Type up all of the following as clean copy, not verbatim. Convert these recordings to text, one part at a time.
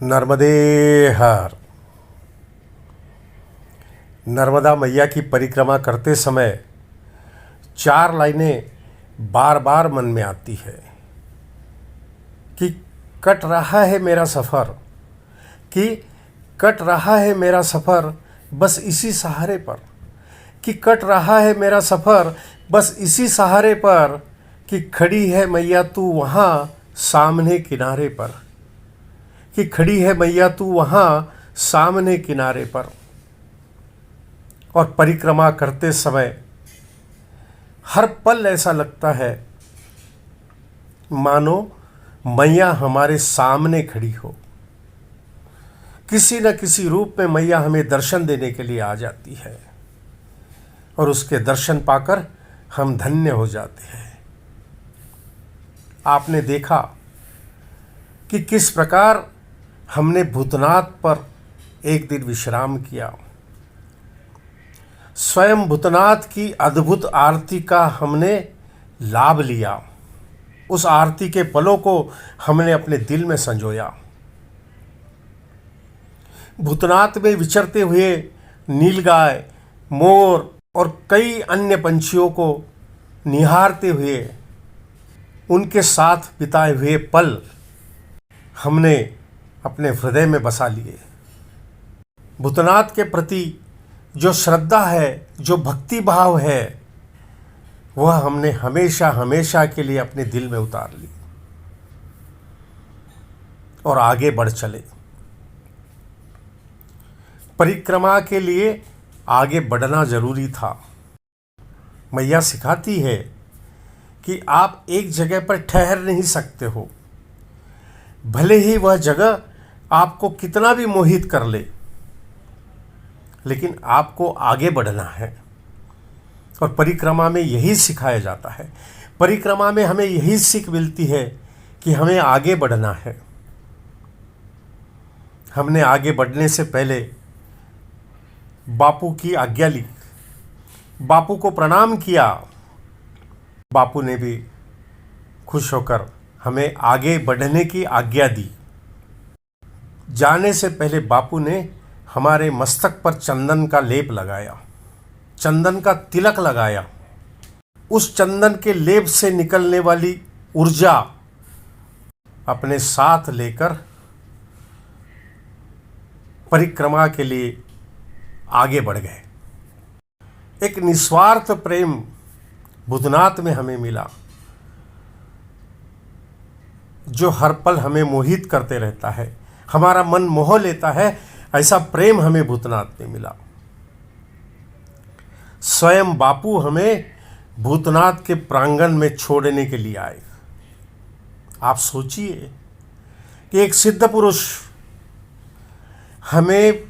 नर्मदे हर। नर्मदा मैया की परिक्रमा करते समय चार लाइनें बार बार मन में आती है कि कट रहा है मेरा सफ़र, कि कट रहा है मेरा सफ़र बस इसी सहारे पर, कि कट रहा है मेरा सफ़र बस इसी सहारे पर, कि खड़ी है मैया तू वहाँ सामने किनारे पर, कि खड़ी है मैया तू वहाँ सामने किनारे पर। और परिक्रमा करते समय हर पल ऐसा लगता है मानो मैया हमारे सामने खड़ी हो। किसी न किसी रूप में मैया हमें दर्शन देने के लिए आ जाती है और उसके दर्शन पाकर हम धन्य हो जाते हैं। आपने देखा कि किस प्रकार हमने भूतनाथ पर एक दिन विश्राम किया। स्वयं भूतनाथ की अद्भुत आरती का हमने लाभ लिया। उस आरती के पलों को हमने अपने दिल में संजोया। भूतनाथ में विचरते हुए नीलगाय, मोर और कई अन्य पंछियों को निहारते हुए उनके साथ बिताए हुए पल हमने अपने हृदय में बसा लिए। भूतनाथ के प्रति जो श्रद्धा है, जो भक्ति भाव है, वह हमने हमेशा हमेशा के लिए अपने दिल में उतार ली और आगे बढ़ चले। परिक्रमा के लिए आगे बढ़ना जरूरी था। मैया सिखाती है कि आप एक जगह पर ठहर नहीं सकते हो, भले ही वह जगह आपको कितना भी मोहित कर ले, लेकिन आपको आगे बढ़ना है। और परिक्रमा में यही सिखाया जाता है। परिक्रमा में हमें यही सीख मिलती है कि हमें आगे बढ़ना है। हमने आगे बढ़ने से पहले बापू की आज्ञा ली, बापू को प्रणाम किया। बापू ने भी खुश होकर हमें आगे बढ़ने की आज्ञा दी। जाने से पहले बापू ने हमारे मस्तक पर चंदन का लेप लगाया, चंदन का तिलक लगाया। उस चंदन के लेप से निकलने वाली ऊर्जा अपने साथ लेकर परिक्रमा के लिए आगे बढ़ गए। एक निस्वार्थ प्रेम भूतनाथ में हमें मिला, जो हर पल हमें मोहित करते रहता है, हमारा मन मोह लेता है। ऐसा प्रेम हमें भूतनाथ में मिला। स्वयं बापू हमें भूतनाथ के प्रांगण में छोड़ने के लिए आए। आप सोचिए कि एक सिद्ध पुरुष हमें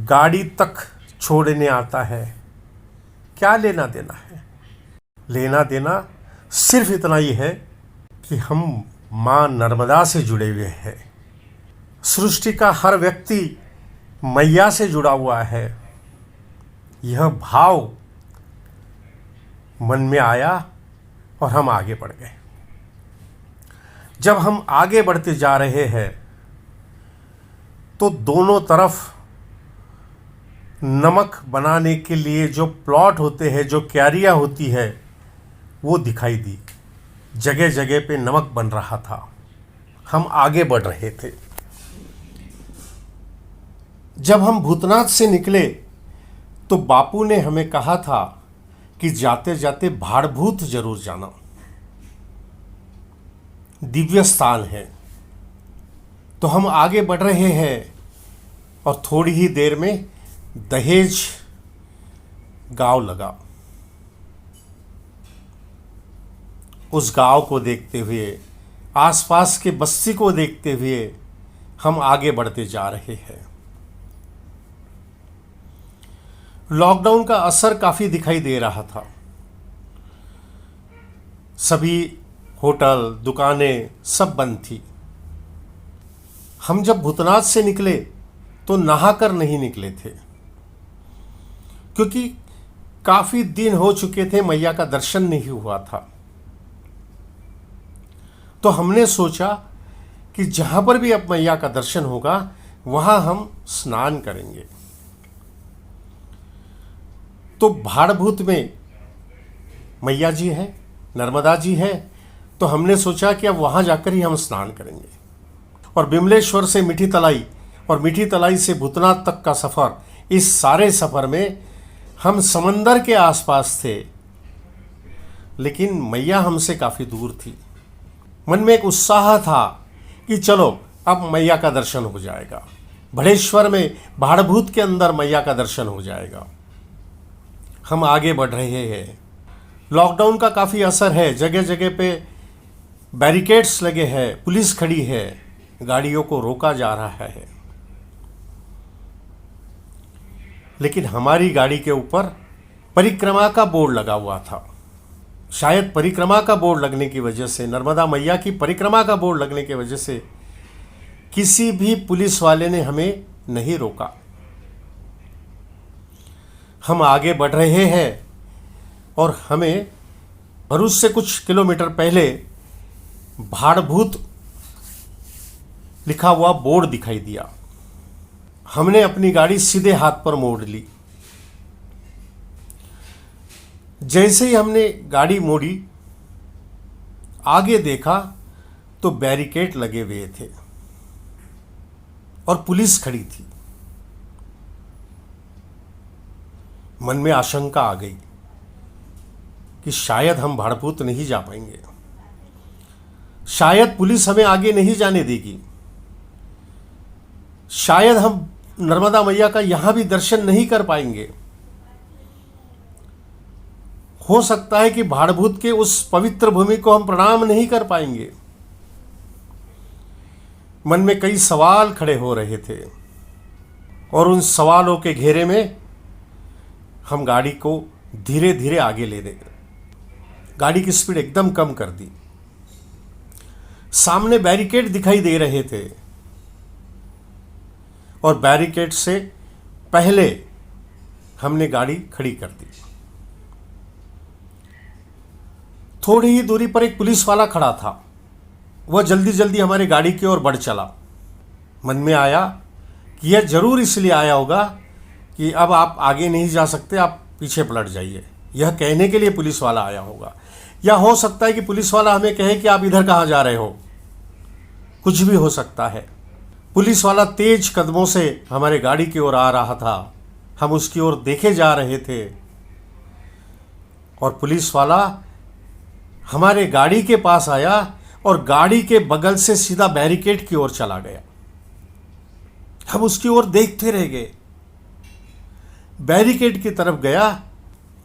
गाड़ी तक छोड़ने आता है। क्या लेना देना है? लेना देना सिर्फ इतना ही है कि हम माँ नर्मदा से जुड़े हुए हैं। सृष्टि का हर व्यक्ति मैया से जुड़ा हुआ है। यह भाव मन में आया और हम आगे बढ़ गए। जब हम आगे बढ़ते जा रहे हैं तो दोनों तरफ नमक बनाने के लिए जो प्लॉट होते हैं, जो क्यारियाँ होती है, वो दिखाई दी। जगह जगह पे नमक बन रहा था। हम आगे बढ़ रहे थे। जब हम भूतनाथ से निकले तो बापू ने हमें कहा था कि जाते जाते भाड़भूत जरूर जाना, दिव्य स्थान है। तो हम आगे बढ़ रहे हैं और थोड़ी ही देर में दहेज गांव लगा। उस गांव को देखते हुए, आसपास के बस्ती को देखते हुए हम आगे बढ़ते जा रहे हैं। लॉकडाउन का असर काफ़ी दिखाई दे रहा था। सभी होटल, दुकानें सब बंद थी। हम जब भूतनाथ से निकले तो नहाकर नहीं निकले थे, क्योंकि काफ़ी दिन हो चुके थे, मैया का दर्शन नहीं हुआ था। तो हमने सोचा कि जहाँ पर भी अब मैया का दर्शन होगा वहाँ हम स्नान करेंगे। तो भाड़भूत में मैया जी है, नर्मदा जी है, तो हमने सोचा कि अब वहाँ जाकर ही हम स्नान करेंगे। और बिमलेश्वर से मीठी तलाई और मीठी तलाई से भूतनाथ तक का सफ़र, इस सारे सफ़र में हम समंदर के आसपास थे, लेकिन मैया हमसे काफ़ी दूर थी। मन में एक उत्साह था कि चलो अब मैया का दर्शन हो जाएगा, बड़ेश्वर में भाड़भूत के अंदर मैया का दर्शन हो जाएगा। हम आगे बढ़ रहे हैं। लॉकडाउन का काफ़ी असर है, जगह जगह पे बैरिकेड्स लगे हैं, पुलिस खड़ी है, गाड़ियों को रोका जा रहा है, लेकिन हमारी गाड़ी के ऊपर परिक्रमा का बोर्ड लगा हुआ था। शायद परिक्रमा का बोर्ड लगने की वजह से, नर्मदा मैया की परिक्रमा का बोर्ड लगने की वजह से किसी भी पुलिस वाले ने हमें नहीं रोका। हम आगे बढ़ रहे हैं और हमें भरूच से कुछ किलोमीटर पहले भाड़भूत लिखा हुआ बोर्ड दिखाई दिया। हमने अपनी गाड़ी सीधे हाथ पर मोड़ ली। जैसे ही हमने गाड़ी मोड़ी, आगे देखा तो बैरिकेड लगे हुए थे और पुलिस खड़ी थी। मन में आशंका आ गई कि शायद हम भाड़भूत नहीं जा पाएंगे, शायद पुलिस हमें आगे नहीं जाने देगी, शायद हम नर्मदा मैया का यहां भी दर्शन नहीं कर पाएंगे। हो सकता है कि भाड़भूत के उस पवित्र भूमि को हम प्रणाम नहीं कर पाएंगे। मन में कई सवाल खड़े हो रहे थे और उन सवालों के घेरे में हम गाड़ी को धीरे धीरे आगे ले गए। गाड़ी की स्पीड एकदम कम कर दी। सामने बैरिकेड दिखाई दे रहे थे और बैरिकेड से पहले हमने गाड़ी खड़ी कर दी। थोड़ी ही दूरी पर एक पुलिस वाला खड़ा था। वह जल्दी जल्दी हमारी गाड़ी की ओर बढ़ चला। मन में आया कि यह जरूर इसलिए आया होगा कि अब आप आगे नहीं जा सकते, आप पीछे पलट जाइए, यह कहने के लिए पुलिस वाला आया होगा। या हो सकता है कि पुलिस वाला हमें कहे कि आप इधर कहाँ जा रहे हो, कुछ भी हो सकता है। पुलिस वाला तेज कदमों से हमारे गाड़ी की ओर आ रहा था। हम उसकी ओर देखे जा रहे थे और पुलिस वाला हमारे गाड़ी के पास आया और गाड़ी के बगल से सीधा बैरिकेड की ओर चला गया। हम उसकी ओर देखते रह गए। बैरिकेड की तरफ गया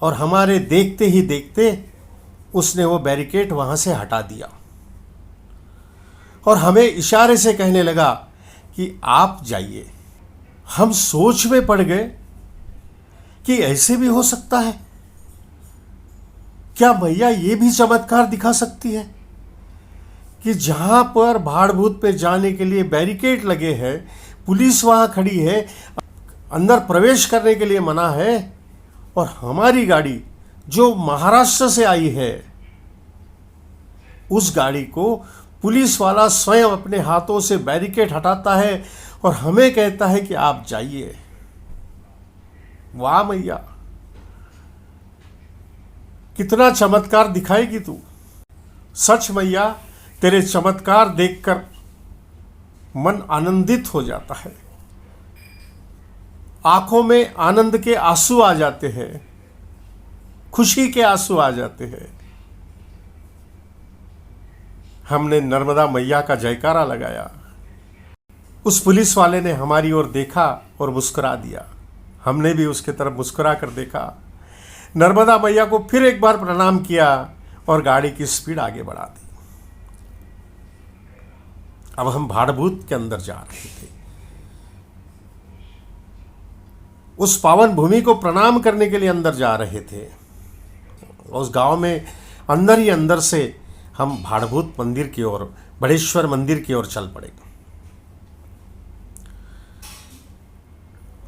और हमारे देखते ही देखते उसने वो बैरिकेड वहां से हटा दिया और हमें इशारे से कहने लगा कि आप जाइए। हम सोच में पड़ गए कि ऐसे भी हो सकता है क्या? मैया ये भी चमत्कार दिखा सकती है कि जहां पर भाड़भूत पे जाने के लिए बैरिकेड लगे हैं, पुलिस वहां खड़ी है, अंदर प्रवेश करने के लिए मना है, और हमारी गाड़ी जो महाराष्ट्र से आई है उस गाड़ी को पुलिस वाला स्वयं अपने हाथों से बैरिकेड हटाता है और हमें कहता है कि आप जाइए। वाह मैया, कितना चमत्कार दिखाएगी तू। सच मैया, तेरे चमत्कार देखकर मन आनंदित हो जाता है, आंखों में आनंद के आंसू आ जाते हैं, खुशी के आंसू आ जाते हैं। हमने नर्मदा मैया का जयकारा लगाया। उस पुलिस वाले ने हमारी ओर देखा और मुस्कुरा दिया। हमने भी उसके तरफ मुस्कुरा कर देखा। नर्मदा मैया को फिर एक बार प्रणाम किया और गाड़ी की स्पीड आगे बढ़ा दी। अब हम भाड़भूत के अंदर जा रहे थे। उस पावन भूमि को प्रणाम करने के लिए अंदर जा रहे थे। उस गांव में अंदर ही अंदर से हम भाड़भूत मंदिर की ओर, बड़ेश्वर मंदिर की ओर चल पड़े।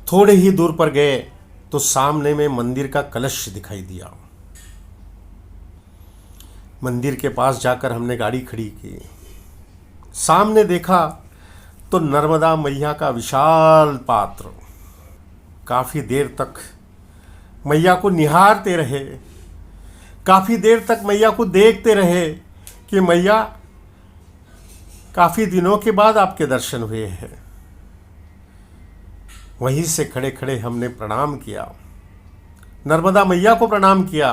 थोड़े ही दूर पर गए तो सामने में मंदिर का कलश दिखाई दिया। मंदिर के पास जाकर हमने गाड़ी खड़ी की। सामने देखा तो नर्मदा मैया का विशाल पात्र। काफ़ी देर तक मैया को निहारते रहे, काफ़ी देर तक मैया को देखते रहे कि मैया काफ़ी दिनों के बाद आपके दर्शन हुए हैं। वहीं से खड़े खड़े हमने प्रणाम किया, नर्मदा मैया को प्रणाम किया।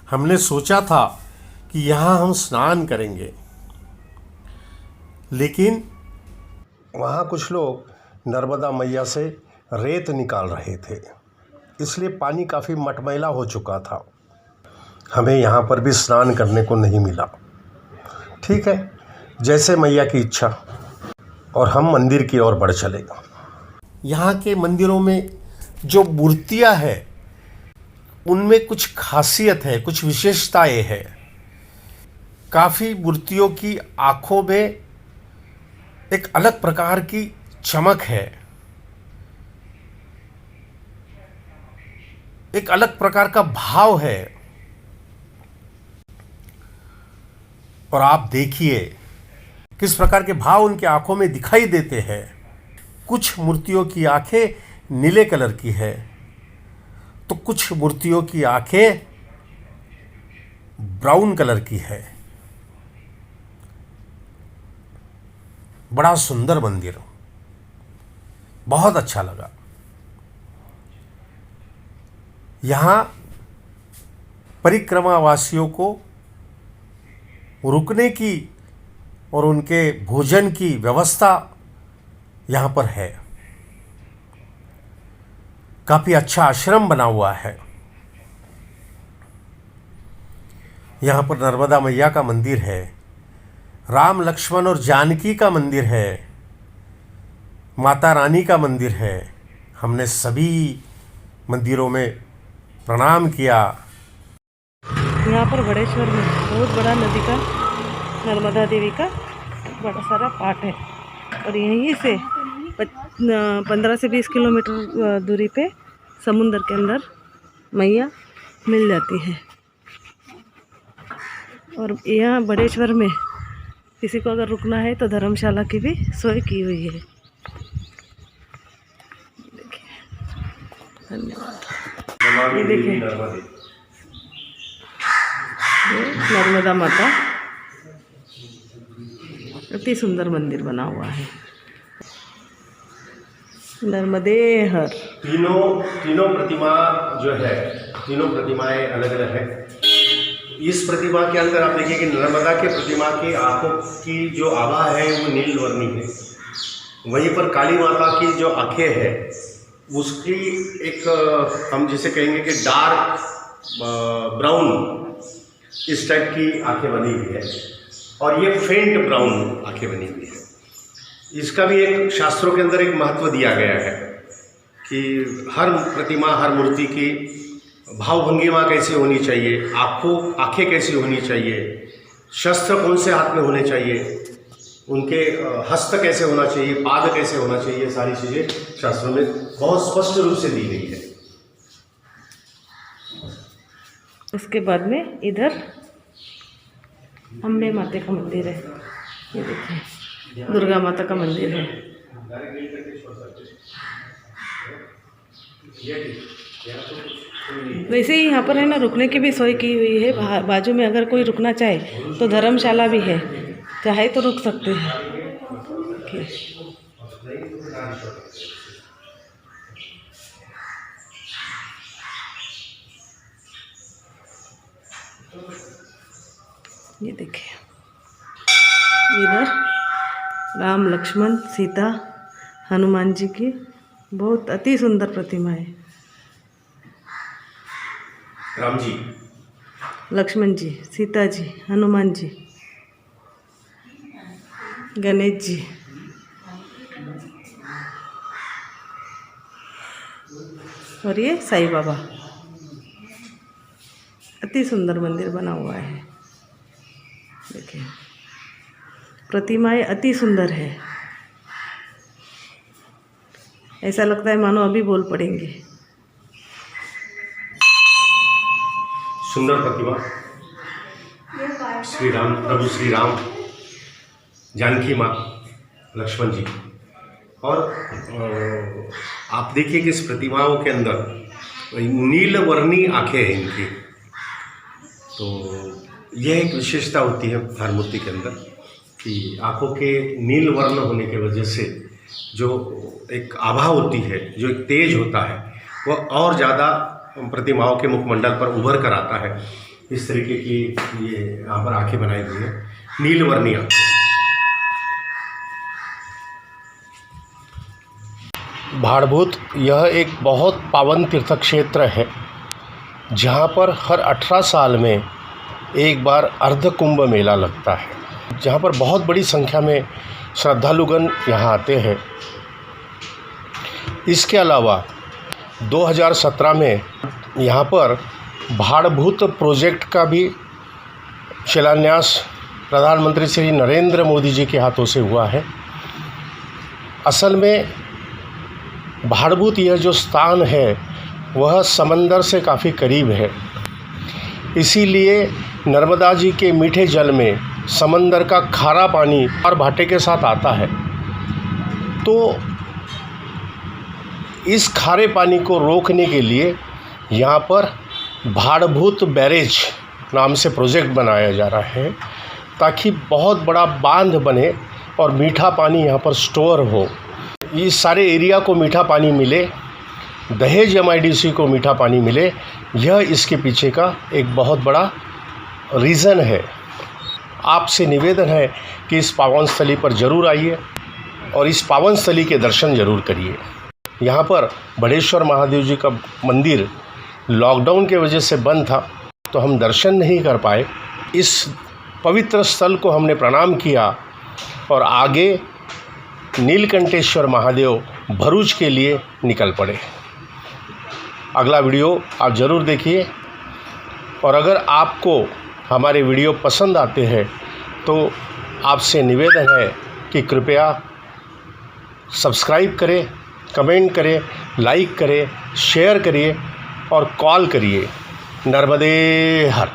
हमने सोचा था कि यहाँ हम स्नान करेंगे, लेकिन वहाँ कुछ लोग नर्मदा मैया से रेत निकाल रहे थे, इसलिए पानी काफ़ी मटमैला हो चुका था। हमें यहाँ पर भी स्नान करने को नहीं मिला। ठीक है, जैसे मैया की इच्छा। और हम मंदिर की ओर बढ़ चले। यहाँ के मंदिरों में जो मूर्तियाँ हैं उनमें कुछ खासियत है, कुछ विशेषताएं हैं। काफ़ी मूर्तियों की आँखों में एक अलग प्रकार की चमक है, एक अलग प्रकार का भाव है। और आप देखिए किस प्रकार के भाव उनके आंखों में दिखाई देते हैं। कुछ मूर्तियों की आंखें नीले कलर की है, तो कुछ मूर्तियों की आंखें ब्राउन कलर की है। बड़ा सुंदर मंदिर, बहुत अच्छा लगा। यहाँ परिक्रमा वासियों को रुकने की और उनके भोजन की व्यवस्था यहाँ पर है। काफ़ी अच्छा आश्रम बना हुआ है। यहाँ पर नर्मदा मैया का मंदिर है, राम लक्ष्मण और जानकी का मंदिर है, माता रानी का मंदिर है। हमने सभी मंदिरों में प्रणाम किया। यहाँ पर बड़ेश्वर में बहुत बड़ा नदी का, नर्मदा देवी का बड़ा सारा पाट है। और यहीं से 15 से 20 किलोमीटर दूरी पे समुंदर के अंदर मैया मिल जाती है। और यहाँ बड़ेश्वर में किसी को अगर रुकना है तो धर्मशाला की भी सोई की हुई है। देखिए, धन्यवाद। ये देखिए नर्मदा माता, अति सुंदर मंदिर बना हुआ है। नर्मदे हर तीनों प्रतिमा जो है, तीनों प्रतिमाएं अलग अलग है। इस प्रतिमा के अंदर आप देखिए कि नर्मदा के प्रतिमा की आंखों की जो आभा है वो नील वर्णी है। वहीं पर काली माता की जो आंखें है उसकी एक हम जिसे कहेंगे कि डार्क ब्राउन इस टाइप की आंखें बनी हुई है, और ये फेंट ब्राउन आंखें बनी हुई है। इसका भी एक शास्त्रों के अंदर एक महत्व दिया गया है कि हर प्रतिमा, हर मूर्ति की भावभंगिमा कैसी होनी चाहिए, आंखें कैसी होनी चाहिए, शस्त्र कौन से हाथ में होने चाहिए, उनके हस्त कैसे होना चाहिए, पाद कैसे होना चाहिए, सारी चीज़ें शास्त्रों में बहुत स्पष्ट रूप से दी गई है। उसके बाद में इधर अम्बे माता का मंदिर है। ये देखिए दुर्गा माता का मंदिर है। वैसे ही यहाँ पर है ना रुकने की भी सोई की हुई है। बाजू में अगर कोई रुकना चाहे तो धर्मशाला भी है, चाहे तो रुक सकते हैं। ये देखिए इधर राम लक्ष्मण सीता हनुमान जी की बहुत अति सुंदर प्रतिमा है। राम जी, लक्ष्मण जी, सीता जी, हनुमान जी, गणेश जी, और ये साईं बाबा। अति सुंदर मंदिर बना हुआ है। देखिए प्रतिमाएं अति सुंदर है, ऐसा लगता है मानो अभी बोल पड़ेंगे। सुंदर प्रतिमा, श्री राम, प्रभु श्री राम जानकी माँ, लक्ष्मण जी। और आप देखिए कि इस प्रतिमाओं के अंदर नीलवर्णी आंखें हैं इनकी। तो यह एक विशेषता होती है हर मूर्ति के अंदर कि आंखों के नील वर्ण होने की वजह से जो एक आभा होती है, जो एक तेज होता है, वह और ज़्यादा प्रतिमाओं के मुखमंडल पर उभर कर आता है। इस तरीके की ये यहाँ पर आंखें बनाई गई हैं, नीलवर्णी आंखें। भाड़भूत यह एक बहुत पावन तीर्थ क्षेत्र है जहाँ पर हर 18 साल में एक बार अर्ध कुंभ मेला लगता है, जहाँ पर बहुत बड़ी संख्या में श्रद्धालुगण यहाँ आते हैं। इसके अलावा 2017 में यहाँ पर भाड़भूत प्रोजेक्ट का भी शिलान्यास प्रधानमंत्री श्री नरेंद्र मोदी जी के हाथों से हुआ है। असल में भाड़भूत यह जो स्थान है वह समंदर से काफ़ी करीब है, इसीलिए नर्मदा जी के मीठे जल में समंदर का खारा पानी और भाटे के साथ आता है। तो इस खारे पानी को रोकने के लिए यहाँ पर भाड़भूत बैरेज नाम से प्रोजेक्ट बनाया जा रहा है, ताकि बहुत बड़ा बांध बने और मीठा पानी यहाँ पर स्टोर हो, इस सारे एरिया को मीठा पानी मिले, दहेज MIDC को मीठा पानी मिले। यह इसके पीछे का एक बहुत बड़ा रीज़न है। आपसे निवेदन है कि इस पावन स्थली पर ज़रूर आइए और इस पावन स्थली के दर्शन ज़रूर करिए। यहाँ पर बड़ेश्वर महादेव जी का मंदिर लॉकडाउन के वजह से बंद था, तो हम दर्शन नहीं कर पाए। इस पवित्र स्थल को हमने प्रणाम किया और आगे नीलकंठेश्वर महादेव भरूच के लिए निकल पड़े। अगला वीडियो आप ज़रूर देखिए, और अगर आपको हमारे वीडियो पसंद आते हैं तो आपसे निवेदन है कि कृपया सब्सक्राइब करें, कमेंट करें, लाइक करें, शेयर करिए और कॉल करिए। नर्मदे हर।